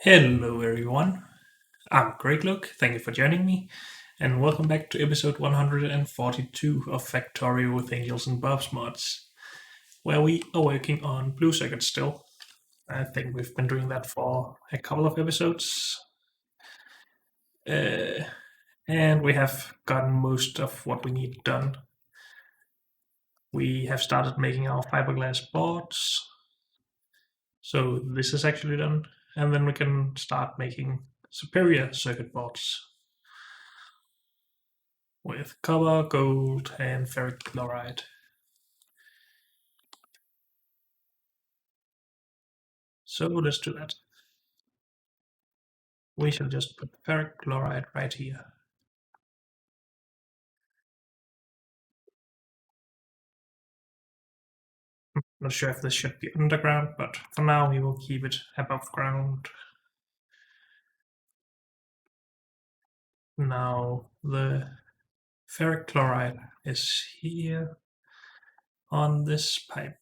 Hello, everyone. I'm Greg Look. Thank you for joining me, and welcome back to episode 142 of Factorio with Angels and Bobs mods, where we are working on blue circuits still. I think we've been doing that for a couple of episodes, uh, and we have gotten most of what we need done. We have started making our fiberglass boards, so this is actually done, and then we can start making superior circuit boards with copper, gold, and ferric chloride. So let's do that. We shall just put ferric chloride right here. Not sure if this should be underground, but for now we will keep it above ground. Now the ferric chloride is here on this pipe.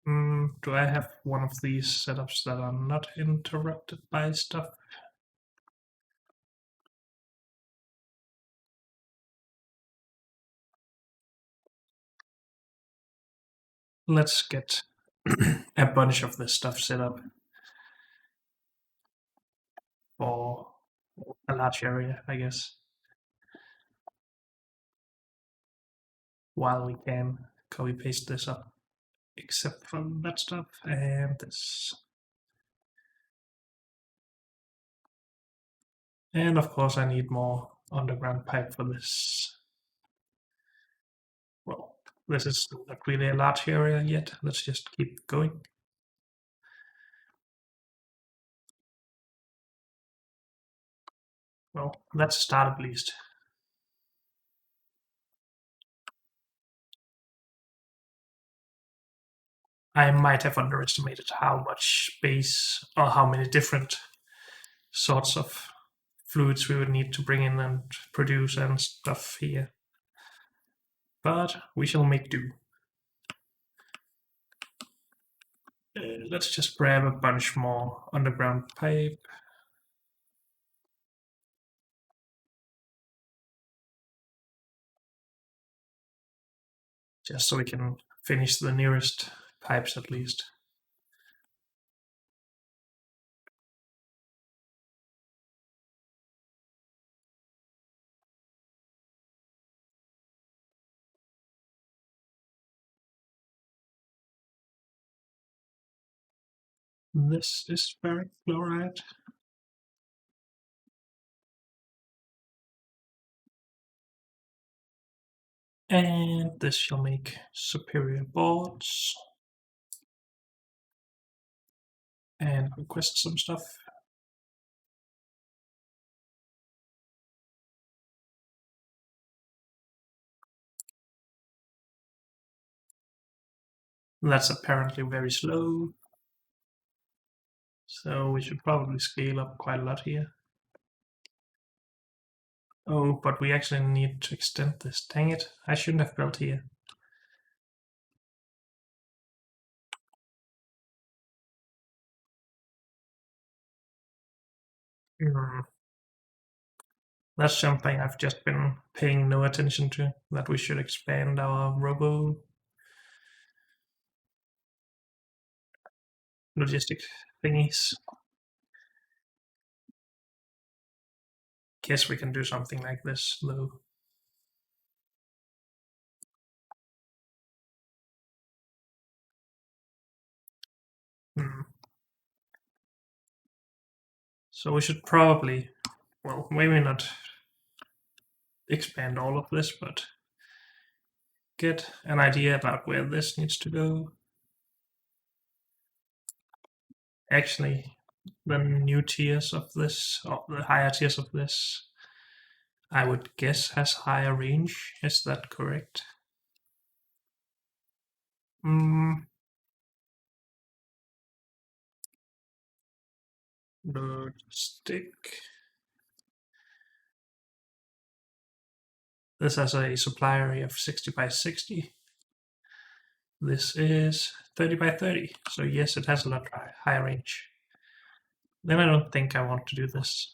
Do I have one of these setups that are not interrupted by stuff? Let's get a bunch of this stuff set up for a large area, I guess, while we can copy paste this up, except for that stuff and this. And of course I need more underground pipe for this. Well, this is not really a large area yet. Let's just keep going. Well, that's a start at least. I might have underestimated how much space or how many different sorts of fluids we would need to bring in and produce and stuff here. But we shall make do. Let's just grab a bunch more underground pipe. Just so we can finish the nearest pipes at least. This is ferric chloride. And this shall make superior boards. And request some stuff. That's apparently very slow. So we should probably scale up quite a lot here. Oh, but we actually need to extend this. Dang it, I shouldn't have built here. That's something I've just been paying no attention to, that we should expand our robo logistic thingies. Guess we can do something like this, though. So we should probably, well, maybe not expand all of this, but get an idea about where this needs to go. Actually, the new tiers of this, or the higher tiers of this, I would guess has higher range. Is that correct? Stick. This has a supply area of 60 by 60. This is 30 by 30. So yes, it has a lot higher range. Then I don't think I want to do this.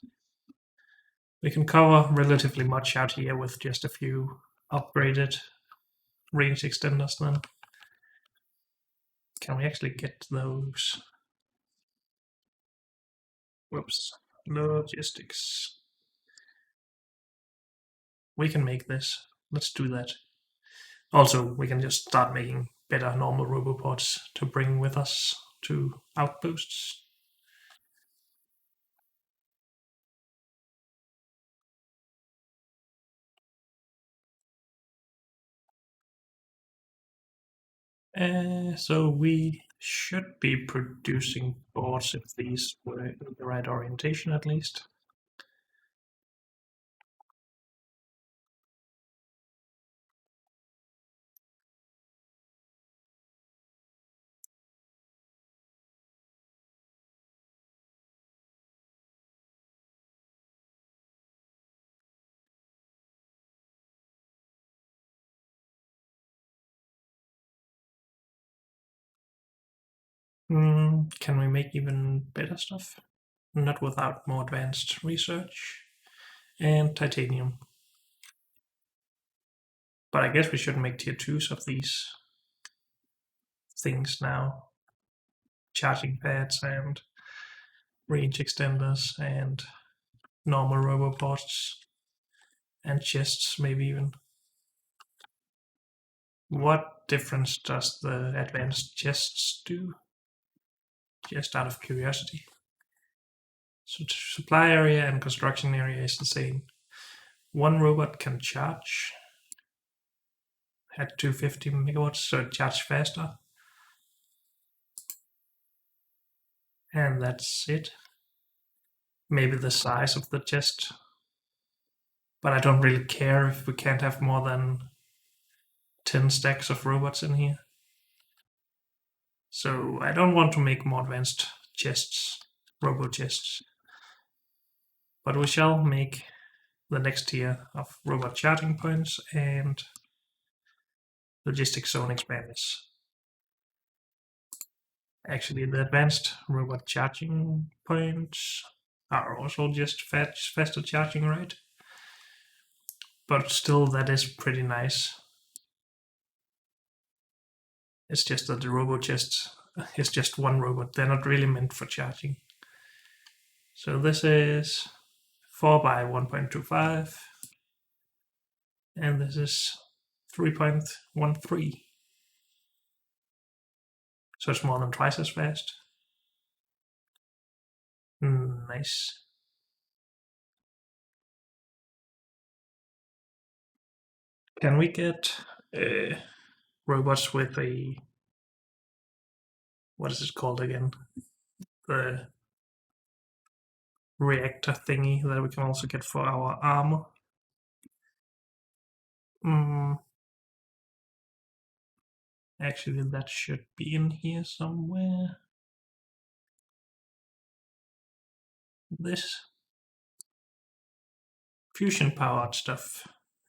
We can cover relatively much out here with just a few upgraded range extenders then. Can we actually get those? Whoops. Logistics. We can make this. Let's do that. Also, we can just start making better normal robopods to bring with us to outposts. So we should be producing boards if these were in the right orientation at least. Can we make even better stuff? Not without more advanced research. And titanium. But I guess we should make tier 2s of these things now. Charging pads and range extenders and normal robopods and chests maybe even. What difference does the advanced chests do? Just out of curiosity. So supply area and construction area is the same. One robot can charge at 250 megawatts, so it charges faster. And that's it. Maybe the size of the chest. But I don't really care if we can't have more than 10 stacks of robots in here. So I don't want to make more advanced chests, robo chests. But we shall make the next tier of robot charging points and logistic zone expanders. Actually, the advanced robot charging points are also just faster charging, right? But still, that is pretty nice. It's just that the robo chest is just one robot. They're not really meant for charging. So this is 4 by 1.25. And this is 3.13. So it's more than twice as fast. Nice. Can we get robots with a... what is it called again? The reactor thingy that we can also get for our armor. Actually, that should be in here somewhere. This fusion powered stuff.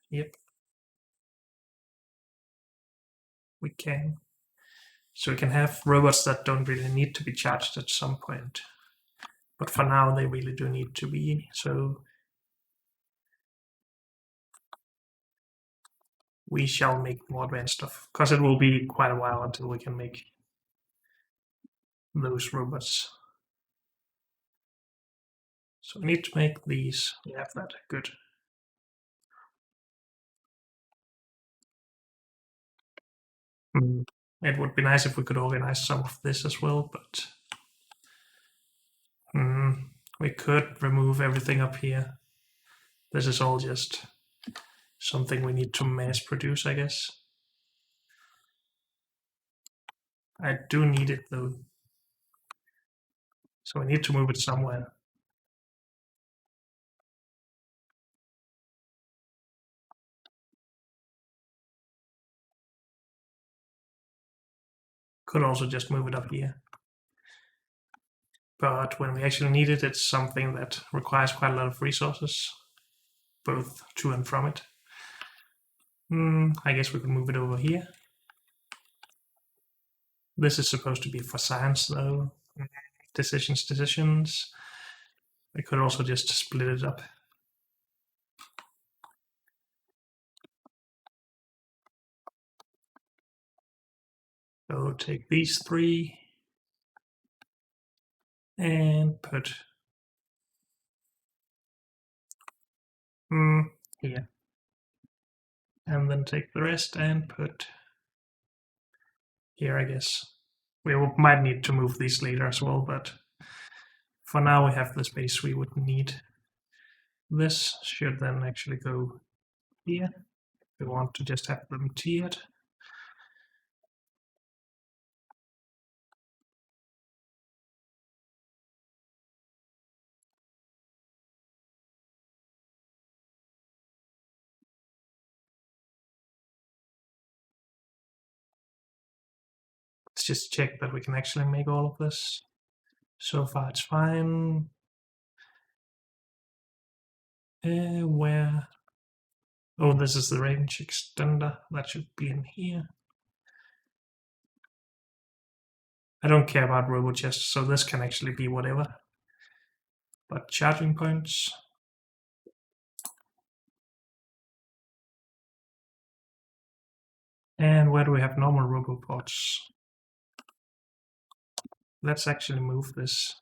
Yep. We can. So we can have robots that don't really need to be charged at some point. But for now, they really do need to be. So we shall make more advanced stuff. Because it will be quite a while until we can make those robots. So we need to make these. We have that. Good. It would be nice if we could organize some of this as well, but we could remove everything up here. This is all just something we need to mass produce, I guess. I do need it though. So we need to move it somewhere. Could also just move it up here. But when we actually need it, it's something that requires quite a lot of resources, both to and from it. I guess we could move it over here. This is supposed to be for science though. Decisions. I could also just split it up. So take these three and put here. And then take the rest and put here, I guess. We might need to move these later as well, but for now we have the space we would need. This should then actually go here. We want to just have them tiered. Let's just check that we can actually make all of this. So far it's fine. Where? Oh, this is the range extender. That should be in here. I don't care about robo chests, so this can actually be whatever. But charging points. And where do we have normal roboports? Let's actually move this.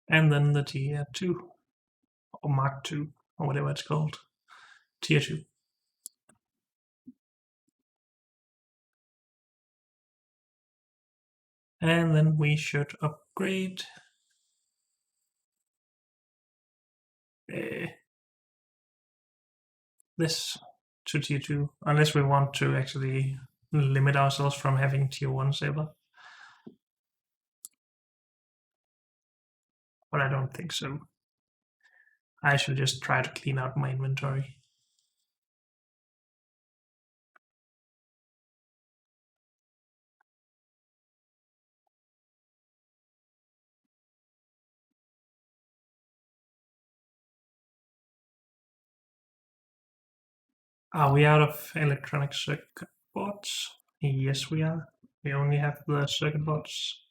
And then the tier 2, or Mark 2, or whatever it's called. Tier 2. And then we should upgrade this to tier 2, unless we want to actually limit ourselves from having tier 1s ever. But I don't think so. I should just try to clean out my inventory. Are we out of electronic circuit boards? Yes, we are. We only have the circuit boards.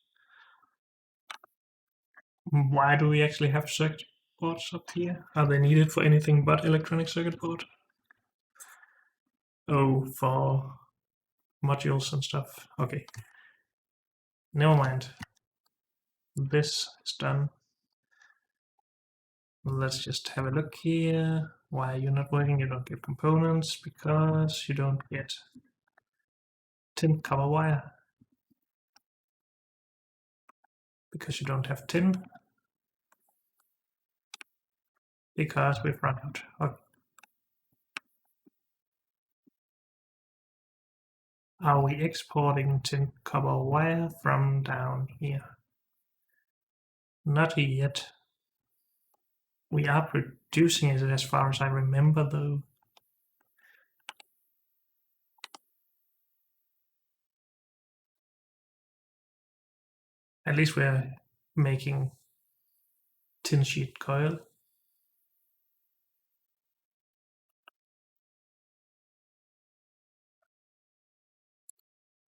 Why do we actually have circuit boards up here? Are they needed for anything but electronic circuit board? Oh, for modules and stuff. Okay. Never mind. This is done. Let's just have a look here. Why are you not working? You don't get components because you don't get tin copper wire. Because you don't have tin. Because we've run out. Okay. Are we exporting tin copper wire from down here? Not yet. We are producing it as far as I remember though. At least we're making tin sheet coil.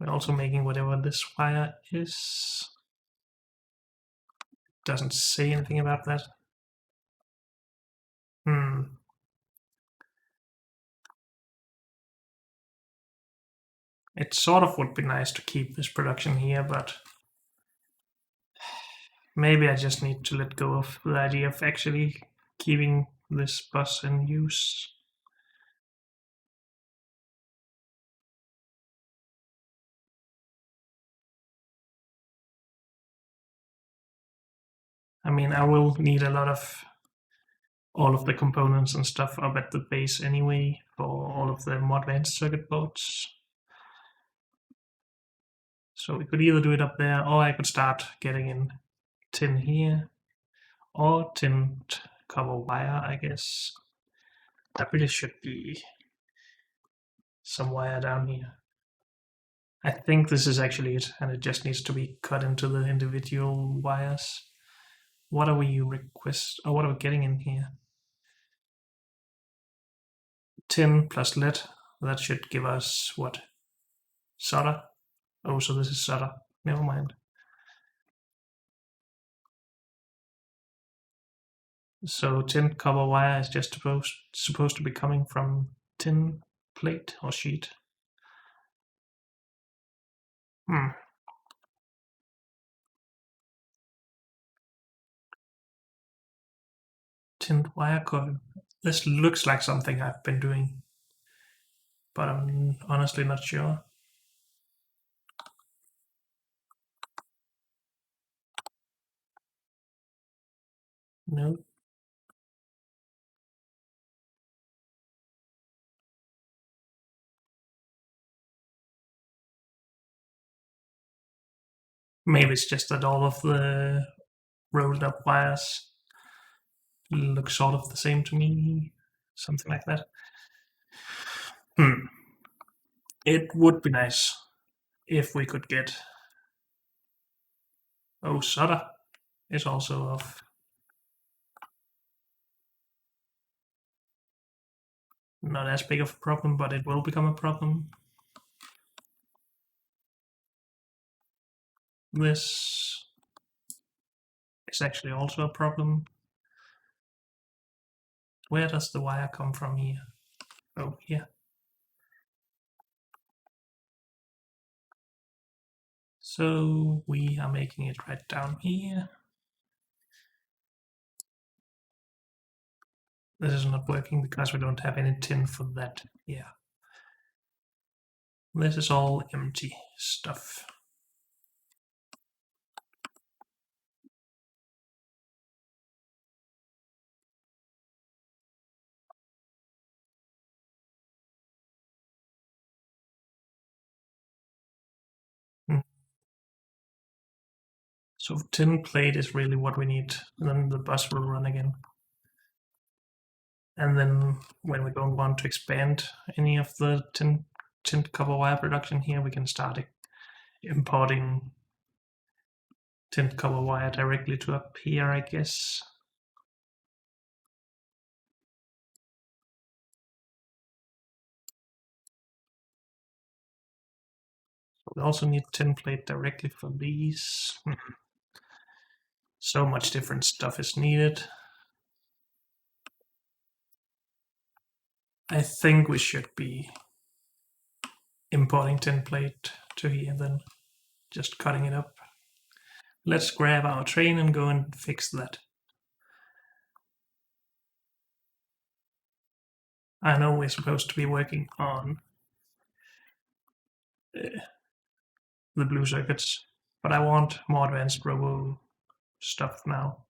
We're also making whatever this wire is. Doesn't say anything about that. It sort of would be nice to keep this production here, but maybe I just need to let go of the idea of actually keeping this bus in use. I mean, I will need a lot of all of the components and stuff up at the base anyway for all of the more advanced circuit boards. So we could either do it up there, or I could start getting in tin here, or tin copper wire, I guess. There really should be some wire down here. I think this is actually it, and it just needs to be cut into the individual wires. What are we what are we getting in here? Tin plus lead. That should give us what? Solder? Oh, so this is solder. Never mind. So tin copper wire is just supposed to be coming from tin plate or sheet. Hmm. Tin wire coil. This looks like something I've been doing, but I'm honestly not sure. No. Maybe it's just that all of the rolled up wires look sort of the same to me. Something like that. Hmm. It would be nice if we could get. Oh, solder is also of. Not as big of a problem, but it will become a problem. This is actually also a problem. Where does the wire come from here? Oh, here. So we are making it right down here. This is not working because we don't have any tin for that. Yeah. This is all empty stuff. Hmm. So tin plate is really what we need. And then the bus will run again. And then when we don't want to expand any of the tin copper wire production here, we can start importing tin copper wire directly to up here, I guess. We also need tin plate directly for these. So much different stuff is needed. I think we should be importing tin plate to here, then just cutting it up. Let's grab our train and go and fix that. I know we're supposed to be working on the blue circuits, but I want more advanced robo stuff now.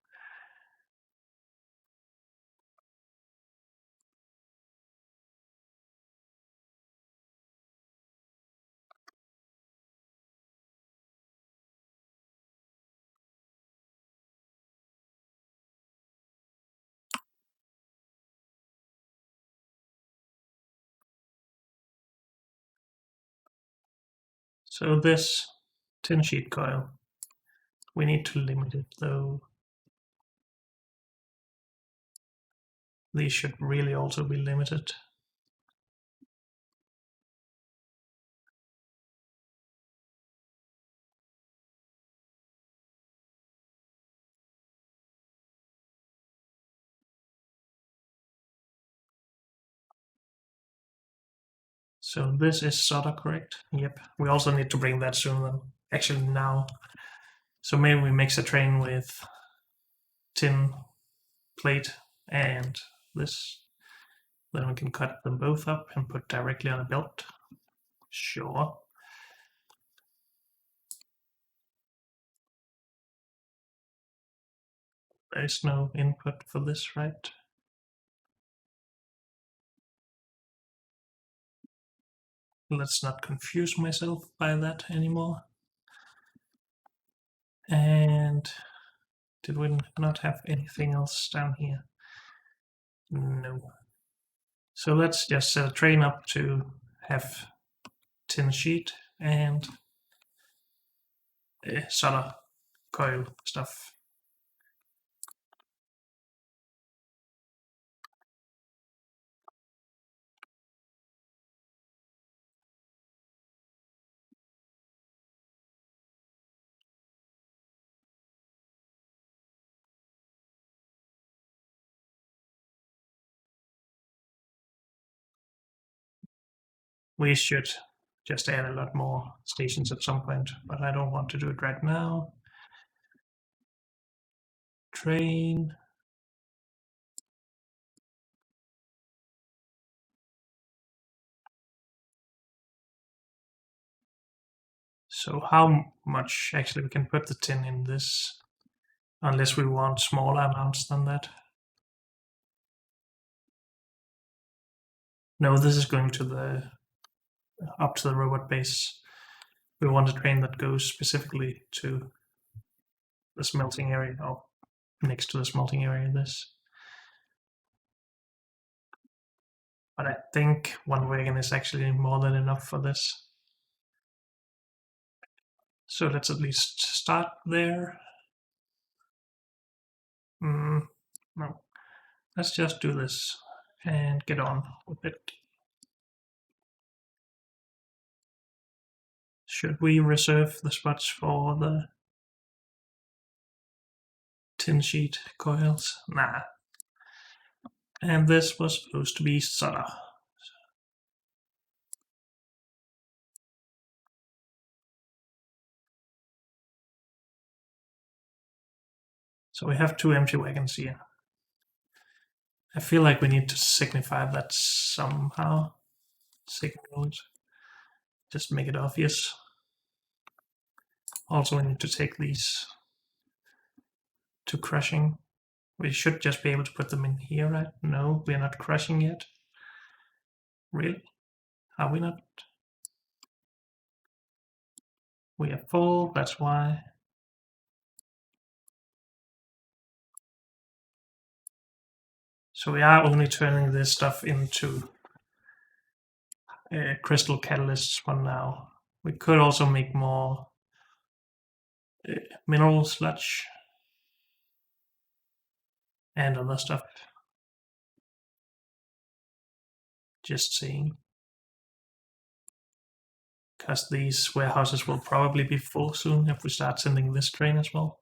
So this tin sheet coil, we need to limit it though. These should really also be limited. So this is solder, correct? Yep. We also need to bring that soon then. Actually now. So maybe we mix a train with tin plate and this. Then we can cut them both up and put directly on a belt. Sure. There is no input for this, right? Let's not confuse myself by that anymore. And did we not have anything else down here? No. So let's just set a train up to have tin sheet and solder coil stuff. We should just add a lot more stations at some point, but I don't want to do it right now. Train. So how much actually we can put the tin in this, unless we want smaller amounts than that. No, this is going to the up to the robot base. We want a train that goes specifically to the smelting area, or next to the smelting area. This, but I think one wagon is actually more than enough for this. So let's at least start there. No, let's just do this and get on with it. Should we reserve the spots for the tin sheet coils? Nah. And this was supposed to be solder. So we have two empty wagons here. I feel like we need to signify that somehow. Signal it. Just make it obvious. Also, we need to take these to crushing. We should just be able to put them in here, right? No, we're not crushing yet. Really? Are we not? We are full, that's why. So we are only turning this stuff into crystal catalysts for now. We could also make more mineral sludge and other stuff. Just saying. Because these warehouses will probably be full soon if we start sending this train as well.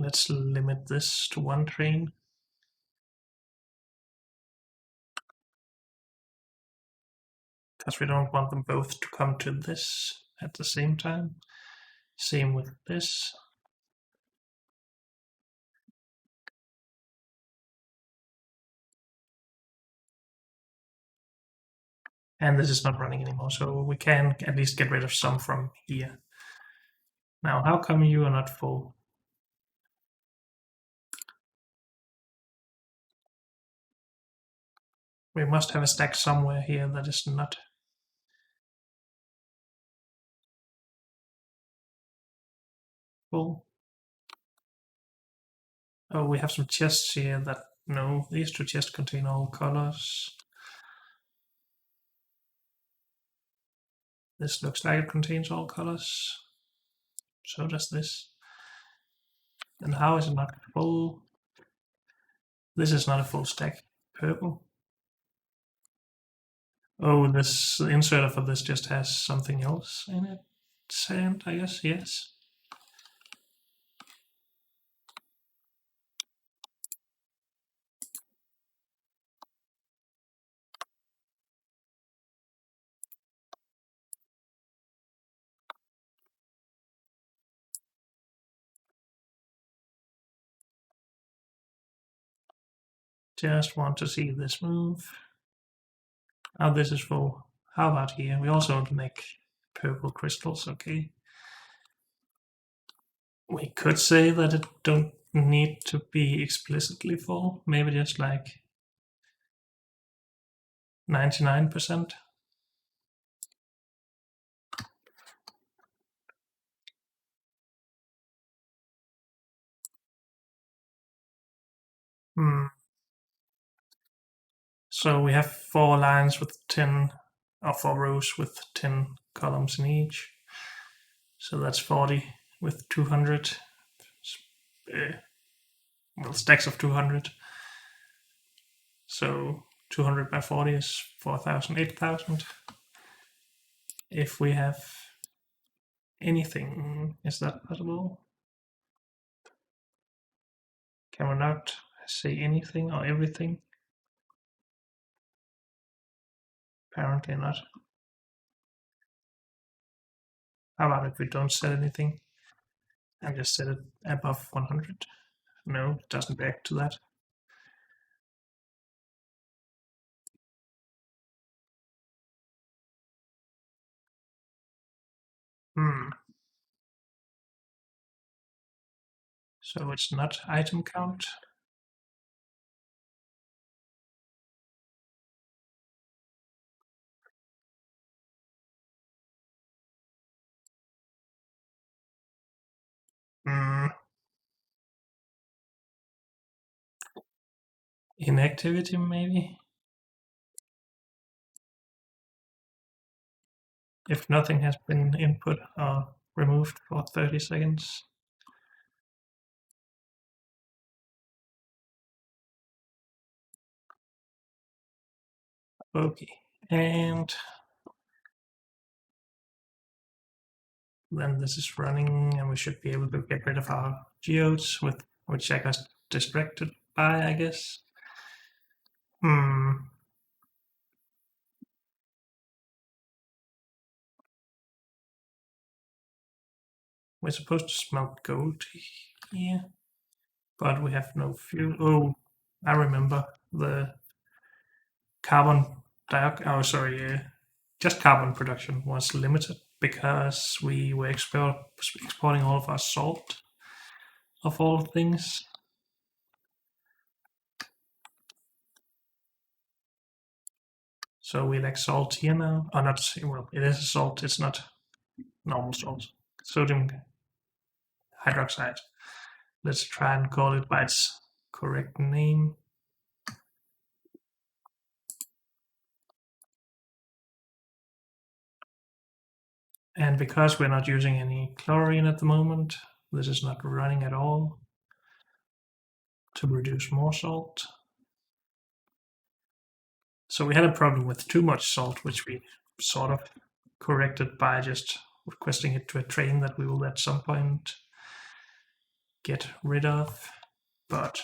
Let's limit this to one train. Because we don't want them both to come to this at the same time. Same with this. And this is not running anymore, so we can at least get rid of some from here. Now, how come you are not full? We must have a stack somewhere here that is not full. Oh, we have some chests here that, no, these two chests contain all colors. This looks like it contains all colors. So does this. And how is it not full? This is not a full stack. Purple. Oh, this inserter for this just has something else in it. Sand, I guess, yes. Just want to see this move. Oh, this is full. How about here? We also want to make purple crystals, okay. We could say that it don't need to be explicitly full? Maybe just like 99%? Hmm. So we have 4 lines with 10, or 4 rows with 10 columns in each. So that's 40 with 200. Well, stacks of 200. So 200 by 40 is 4,000, 8,000. If we have anything, is that possible? Can we not say anything or everything? Apparently not. How about if we don't set anything and just set it above 100? No, it doesn't react to that. Hmm. So it's not item count. Hmm. Inactivity, maybe? If nothing has been input or removed for 30 seconds. Okay, and then this is running, and we should be able to get rid of our geodes, which I got distracted by, I guess. Hmm. We're supposed to smelt gold here, but we have no fuel. Oh, I remember the carbon dioxide. Oh, sorry, just carbon production was limited because we were exporting all of our salt, of all things. So we lack salt here now. Oh, not, well, it is a salt, it's not normal salt. Sodium hydroxide. Let's try and call it by its correct name. And because we're not using any chlorine at the moment, this is not running at all to produce more salt. So we had a problem with too much salt, which we sort of corrected by just requesting it to a train that we will at some point get rid of. But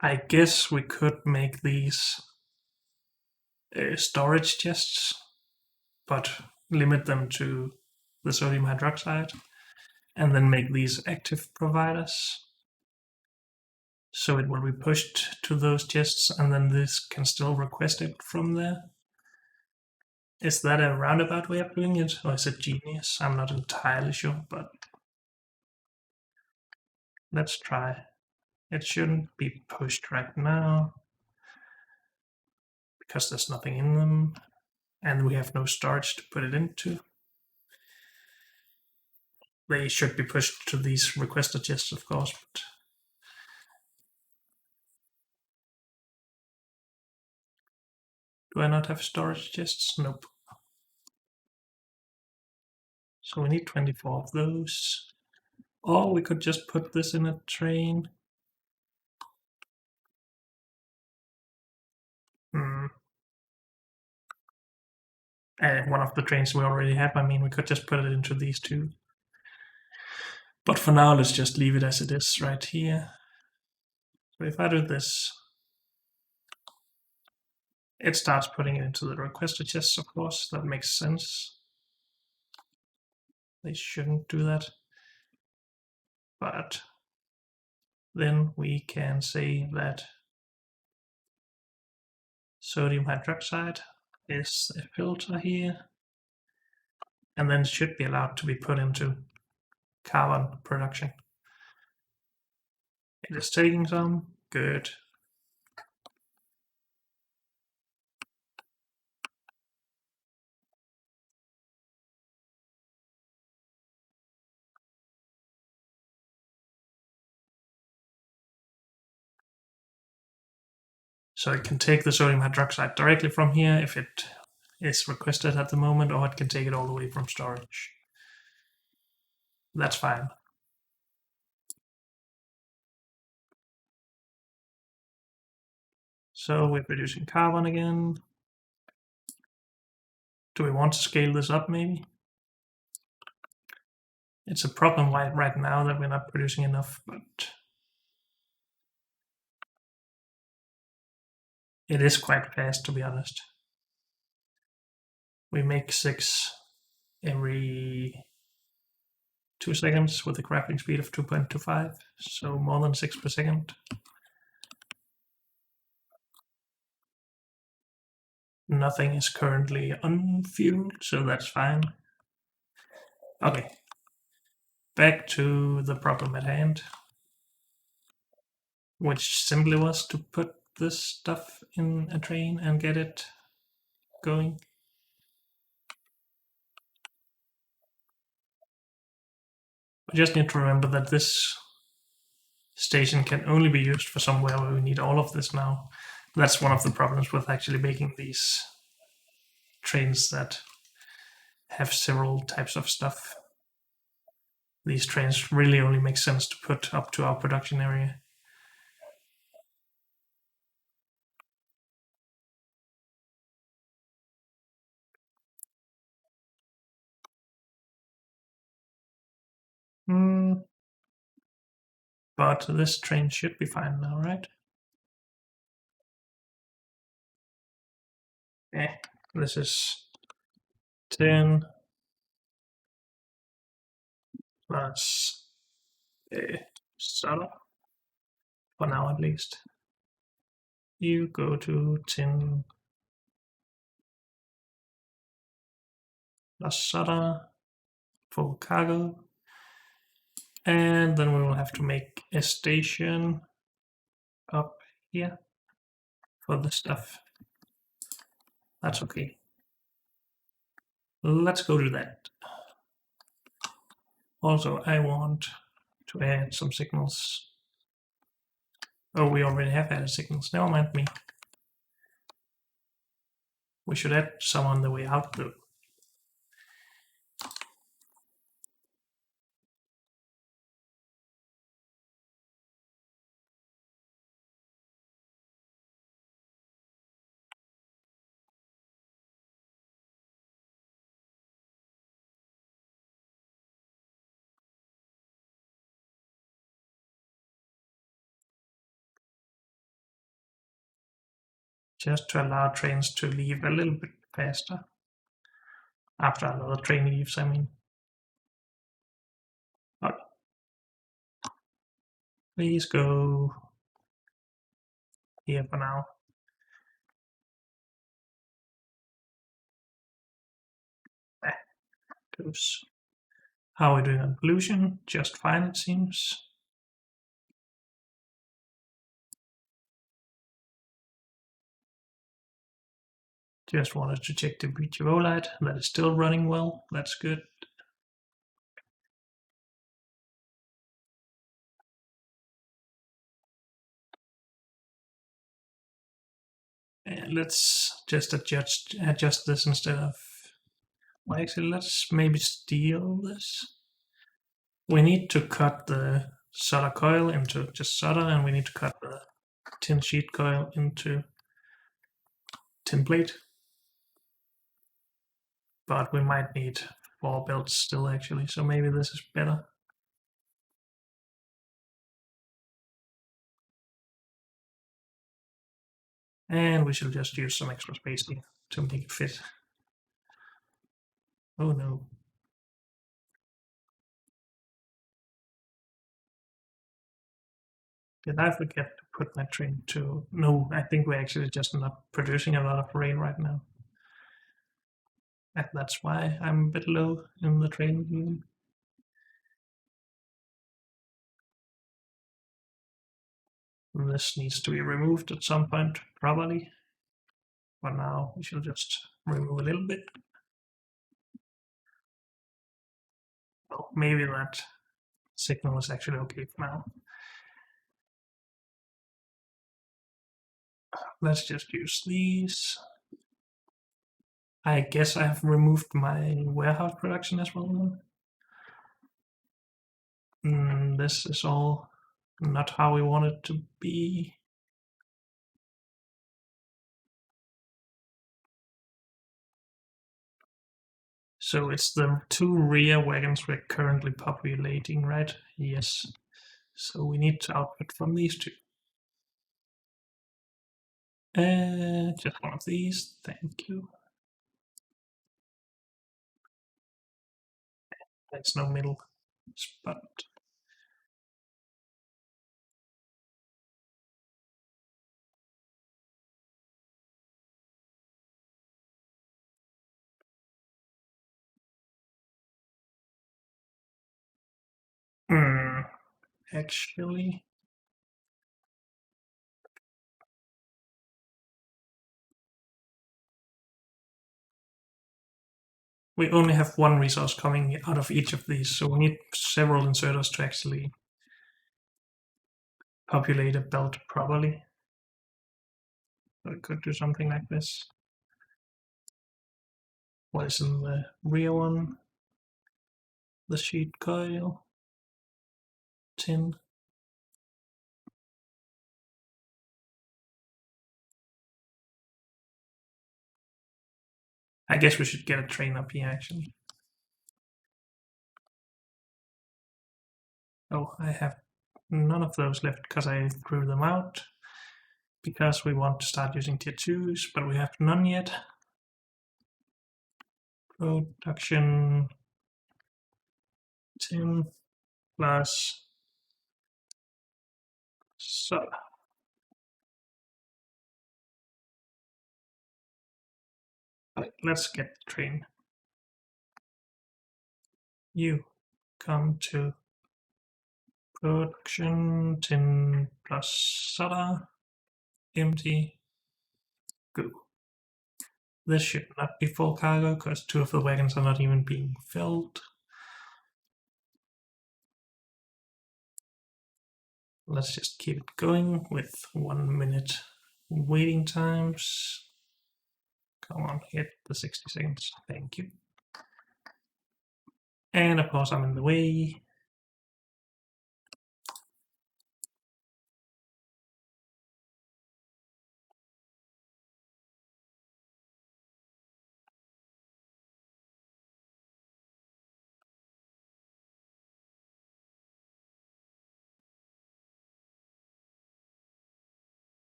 I guess we could make these storage chests, but limit them to the sodium hydroxide, and then make these active providers. So it will be pushed to those chests, and then this can still request it from there. Is that a roundabout way of doing it, or is it genius? I'm not entirely sure, but let's try. It shouldn't be pushed right now because there's nothing in them, and we have no storage to put it into. They should be pushed to these requested chests, of course, but do I not have storage chests? Nope. So we need 24 of those. Or we could just put this in a train. One of the trains we already have, I mean, we could just put it into these two. But for now, let's just leave it as it is right here. So if I do this, it starts putting it into the requested chests, of course. That makes sense. They shouldn't do that. But then we can say that sodium hydroxide is a filter here. and then it should be allowed to be put into carbon production. It is taking some. Good. So it can take the sodium hydroxide directly from here if it is requested at the moment, or it can take it all the way from storage. That's fine. So we're producing carbon again. Do we want to scale this up maybe? It's a problem right now that we're not producing enough, but it is quite fast, to be honest. We make 6 every 2 seconds with a crafting speed of 2.25, so more than 6 per second. Nothing is currently unfueled, so that's fine. Okay, back to the problem at hand, which simply was to put this stuff in a train and get it going. We just need to remember that this station can only be used for somewhere where we need all of this now. That's one of the problems with actually making these trains that have several types of stuff. These trains really only make sense to put up to our production area. But this train should be fine now, right? Okay, this is 10 plus solder, for now at least. You go to 10 plus solder for cargo. And then we will have to make a station up here for the stuff. That's okay. Let's go to that. Also, I want to add some signals. Oh, we already have added signals. Never mind me. We should add some on the way out though. Just to allow trains to leave a little bit faster. After another train leaves, I mean. Okay. Please go here for now. Goes. How are we doing on pollution? Just fine, it seems. Just wanted to check the BTO light. That is still running well. That's good. And let's just adjust this instead of. Well, actually, let's maybe steal this. We need to cut the solder coil into just solder, and we need to cut the tin sheet coil into tin plate. But we might need 4 belts still actually, so maybe this is better. And we shall just use some extra space here to make it fit. Oh no. Did I forget to put my train to... No, I think we're actually just not producing a lot of rain right now. And that's why I'm a bit low in the training. This needs to be removed at some point, probably. But now we shall just remove a little bit. Oh, maybe that signal is actually okay for now. Let's just use these. I guess I have removed my warehouse production as well. This is all not how we want it to be. So it's the 2 rear wagons we're currently populating, right? Yes. So we need to output from these 2. Just one of these, thank you. There's no middle spot. Actually, we only have 1 resource coming out of each of these, so we need several inserters to actually populate a belt properly. So we could do something like this. What is in the rear one? The sheet coil, tin. I guess we should get a train up here actually. Oh, I have none of those left because I threw them out. Because we want to start using tier 2s, but we have none yet. Production tin plus soda. Right, let's get the train. You come to production tin plus soda. Empty. Go. This should not be full cargo because 2 of the wagons are not even being filled. Let's just keep it going with 1 minute waiting times. Come on, hit the 60 seconds. Thank you. And of course I'm in the way.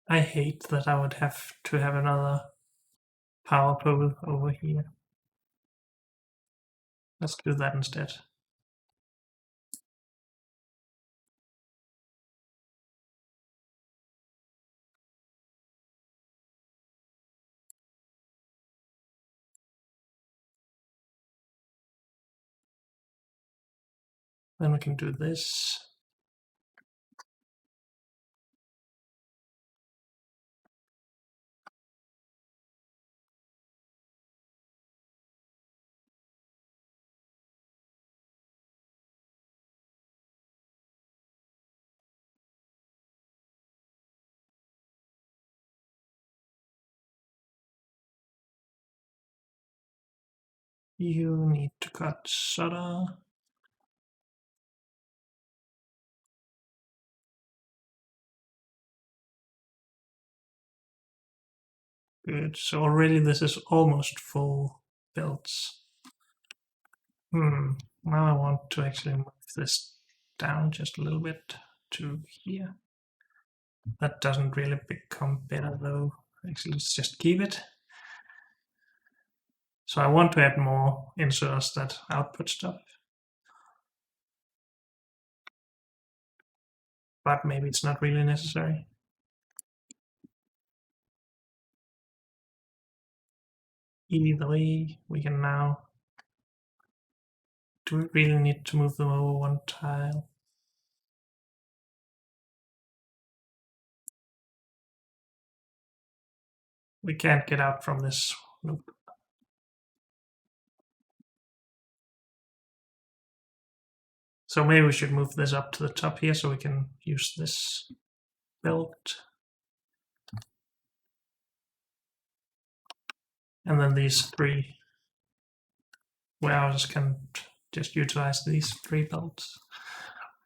I hate that I would have to have another power pole over here. Let's do that instead. Then we can do this. You need to cut soda. Good, so already this is almost full belts. Now I want to actually move this down just a little bit to here. That doesn't really become better though. Actually, let's just keep it. So I want to add more inserts that output stuff. But maybe it's not really necessary. either way, we can now... Do we really need to move them over one tile? We can't get out from this. Nope. So maybe we should move this up to the top here so we can use this belt. And then these three warehouses can just utilize these three belts.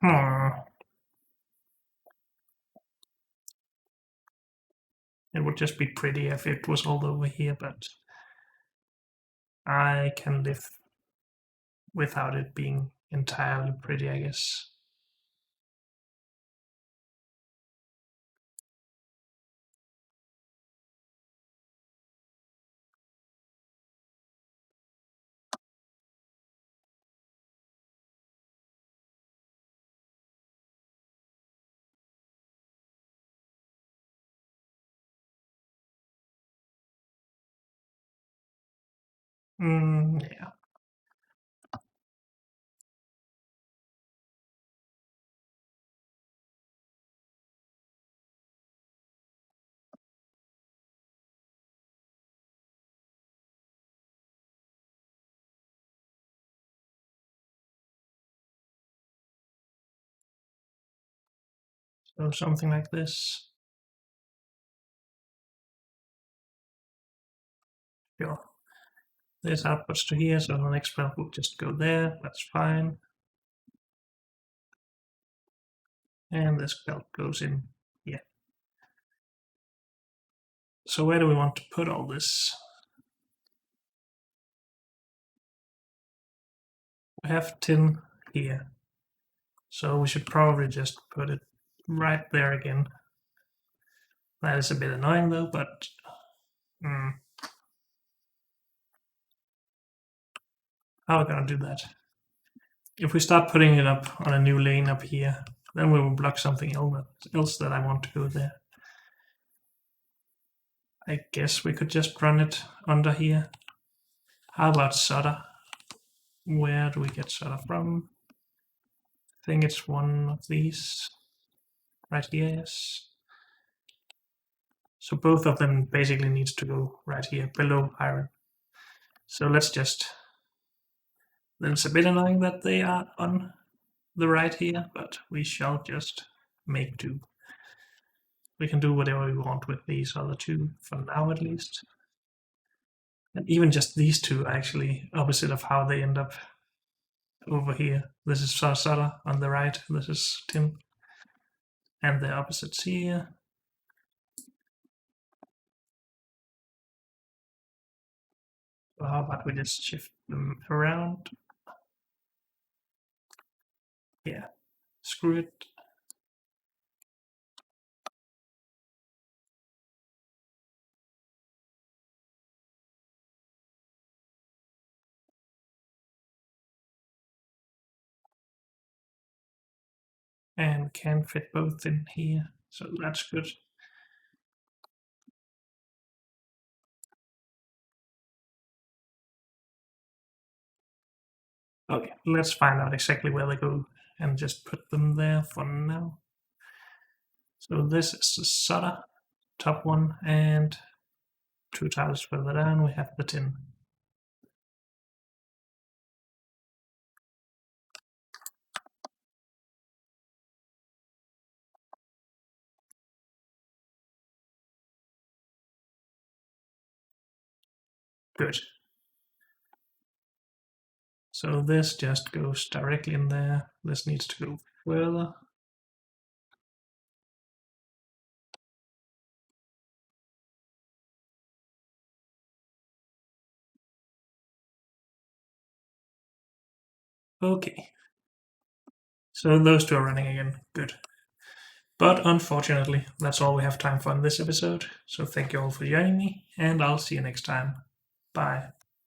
It would just be pretty if it was all over here, but I can live without it being entirely pretty, I guess. Yeah. So something like this. Sure. This outputs to here, so the next belt will just go there. That's fine. And this belt goes in here. So where do we want to put all this? We have tin here. So we should probably just put it right there again. That is a bit annoying though, but how are we gonna do that? If we start putting it up on a new lane up here, then we will block something else that I want to go there. I guess we could just run it under here. How about solder? Where do we get solder from? I think it's one of these. Right here, yes. So both of them basically needs to go right here, below iron. So let's just... Then it's a bit annoying that they are on the right here, but we shall just make do. We can do whatever we want with these other two, for now at least. And even just these two are actually opposite of how they end up over here. This is solder on the right, this is tin. And the opposites here. So how about we just shift them around? Yeah, screw it. And can fit both in here, so that's good. Okay, let's find out exactly where they go and just put them there for now. So this is the solder, top one, and 2 tiles further down we have the tin. Good. So this just goes directly in there. This needs to go further. Okay. So those two are running again. Good. But unfortunately, that's all we have time for in this episode. So thank you all for joining me, and I'll see you next time. Bye.